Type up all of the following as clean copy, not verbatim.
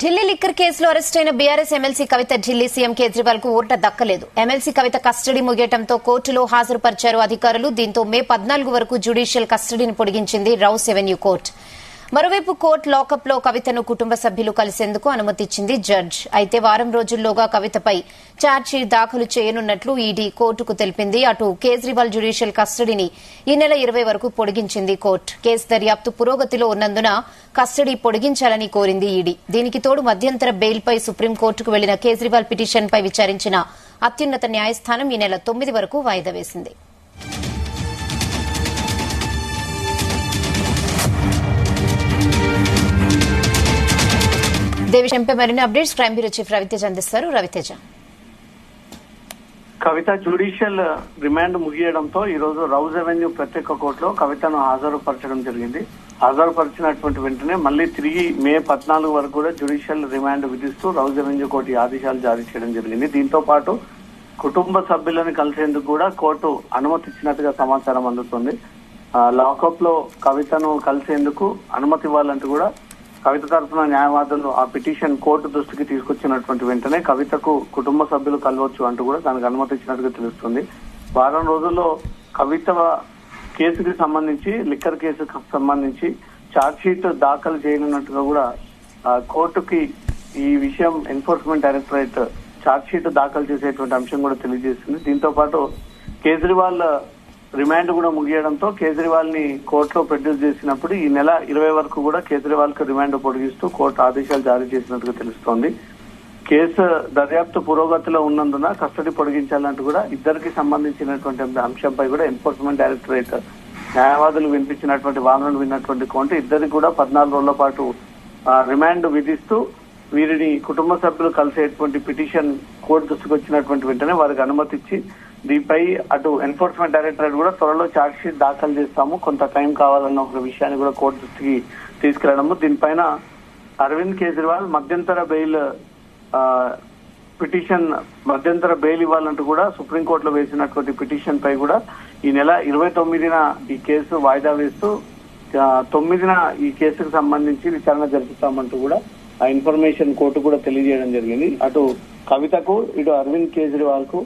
Delhi liquor కేసులో arrest అయిన BRS MLC కవిత Delhi CM Kejriwal కు ఊరట దక్కలేదు. ఎమ్మెల్సీ కవిత కస్టడీ ముగియటంతో కోర్టులో హాజరుపరిచారు అధికారులు. దీంతో మే 14 వరకు జ్యుడిషియల్ కస్టడీని పొడిగించింది రౌస్ ఎవెన్యూ కోర్టు. మరోవైపు కోర్టు లాకప్ లో కవితను కుటుంబ సభ్యులు కలిసేందుకు అనుమతిచ్చింది జడ్జి. అయితే వారం రోజుల్లోగా కవితపై ఛార్జ్షీట్ దాఖలు చేయనున్నట్లు ఈడీ కోర్టుకు తెలిపింది. అటు కేజ్రీవాల్ జ్యుడిషియల్ కస్టడీని ఈ నెల 20 వరకు పొడిగించింది కోర్టు. కేసు దర్యాప్తు పురోగతిలో ఉన్నందున కస్టడీ పొడిగించాలని కోరింది ఈడీ. దీనికి తోడు మధ్యంతర బెయిల్పై సుప్రీంకోర్టుకు వెళ్లిన కేజ్రీవాల్ పిటిషన్పై విచారించిన అత్యున్నత న్యాయస్థానం ఈ నెల 9 వరకు వాయిదా వేసింది. విషయంపై మరిన్ని updates crime bureau chief Raviteja అందిస్తారు. రవితేజ, కవిత జ్యుడిషియల్ రిమాండ్ ముగియడంతో ఈ రోజు రౌస్ ఎవెన్యూ ప్రత్యేక కోర్టులో కవితను హాజరుపరచడం జరిగింది. హాజరుపరిచినటువంటి వెంటనే మళ్లీ తిరిగి మే 14 వరకు కూడా జ్యుడిషియల్ రిమాండ్ విధిస్తూ రౌస్ ఎవెన్యూ కోర్టు ఆదేశాలు జారీ చేయడం జరిగింది. దీంతో పాటు కుటుంబ సభ్యులను కలిసేందుకు కూడా కోర్టు అనుమతి ఇచ్చినట్టుగా సమాచారం అందుతుంది. లాకప్ లో కవితను కలిసేందుకు అనుమతి ఇవ్వాలంటూ కూడా కవిత తరఫున న్యాయవాదులు ఆ పిటిషన్ కోర్టు దృష్టికి తీసుకొచ్చినటువంటి వెంటనే కవితకు కుటుంబ సభ్యులు కలవచ్చు అంటూ కూడా దానికి అనుమతి ఇచ్చినట్టుగా తెలుస్తుంది. వారం రోజుల్లో కవిత కేసుకి సంబంధించి లిక్కర్ కేసుకు సంబంధించి ఛార్జ్షీట్ దాఖలు చేయనున్నట్టుగా కూడా కోర్టుకి ఈ విషయం ఎన్ఫోర్స్మెంట్ డైరెక్టరేట్ ఛార్జ్షీట్ దాఖలు చేసేటువంటి అంశం కూడా తెలియజేసింది. దీంతో పాటు కేజ్రీవాల్ రిమాండ్ కూడా ముగియడంతో కేజ్రీవాల్ ని కోర్టులో ప్రొడ్యూస్ చేసినప్పుడు ఈ నెల 20 వరకు కూడా కేజ్రీవాల్ కు రిమాండ్ పొడిగిస్తూ కోర్టు ఆదేశాలు జారీ చేసినట్టుగా తెలుస్తోంది. కేసు దర్యాప్తు పురోగతిలో ఉన్నందున కస్టడీ పొడిగించాలంటూ కూడా ఇద్దరికి సంబంధించినటువంటి అంశంపై కూడా ఎన్ఫోర్స్మెంట్ డైరెక్టరేట్ న్యాయవాదులు వినిపించినటువంటి వాదనలు విన్నటువంటి కోర్టు ఇద్దరికి కూడా 14 రోజుల పాటు రిమాండ్ విధిస్తూ వీరిని కుటుంబ సభ్యులు కలిసేటువంటి పిటిషన్ కోర్టు దృష్టికి వచ్చినటువంటి వెంటనే వారికి అనుమతి ఇచ్చి దీనిపై అటు ఎన్ఫోర్స్మెంట్ డైరెక్టరేట్ కూడా త్వరలో ఛార్జ్షీట్ దాఖలు చేస్తాము, కొంత టైం కావాలన్న ఒక విషయాన్ని కూడా కోర్టు దృష్టికి తీసుకెళ్లడము. దీనిపైన అరవింద్ కేజ్రీవాల్ మధ్యంతర బెయిల్ పిటిషన్ మధ్యంతర బెయిల్ ఇవ్వాలంటూ కూడా సుప్రీంకోర్టులో వేసినటువంటి పిటిషన్ పై కూడా ఈ నెల 29న ఈ కేసు వాయిదా వేస్తూ 9న ఈ కేసుకు సంబంధించి విచారణ జరుపుతామంటూ కూడా ఆ ఇన్ఫర్మేషన్ కోర్టు కూడా తెలియజేయడం జరిగింది. అటు కవితకు ఇటు అరవింద్ కేజ్రీవాల్ కు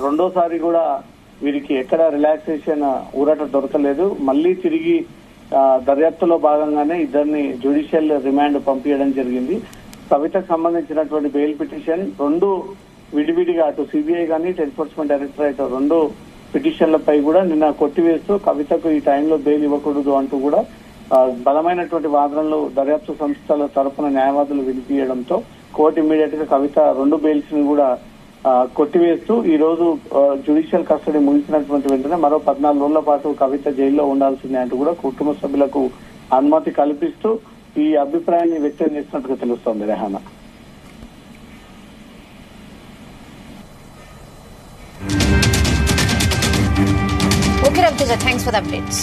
రెండోసారి కూడా వీరికి ఎక్కడ రిలాక్సేషన్ ఊరట దొరకలేదు. మళ్లీ తిరిగి దర్యాప్తులో భాగంగానే ఇద్దరిని జ్యుడిషియల్ రిమాండ్ పంపించడం జరిగింది. కవితకు సంబంధించినటువంటి బెయిల్ పిటిషన్ రెండు విడివిడిగా అటు సిబిఐ కానీ ఎన్ఫోర్స్మెంట్ డైరెక్టరేట్ రెండు పిటిషన్లపై కూడా నిన్న కొట్టివేస్తూ కవితకు ఈ టైంలో బెయిల్ ఇవ్వకూడదు అంటూ కూడా బలమైనటువంటి వాదనలు దర్యాప్తు సంస్థల తరఫున న్యాయవాదులు వినిపించడంతో కోర్టు ఇమ్మీడియట్ గా కవిత రెండు బెయిల్స్ ని కూడా కొట్టివేస్తూ ఈ రోజు జ్యుడిషియల్ కస్టడీ ముగిసినటువంటి వెంటనే మరో 14 రోజుల పాటు కవిత జైల్లో ఉండాల్సిందే అంటూ కూడా కుటుంబ సభ్యులకు అనుమతి కల్పిస్తూ ఈ అభిప్రాయాన్ని వ్యక్తం చేసినట్టుగా తెలుస్తోంది. Rehana, okay Raviteja, thanks for the updates.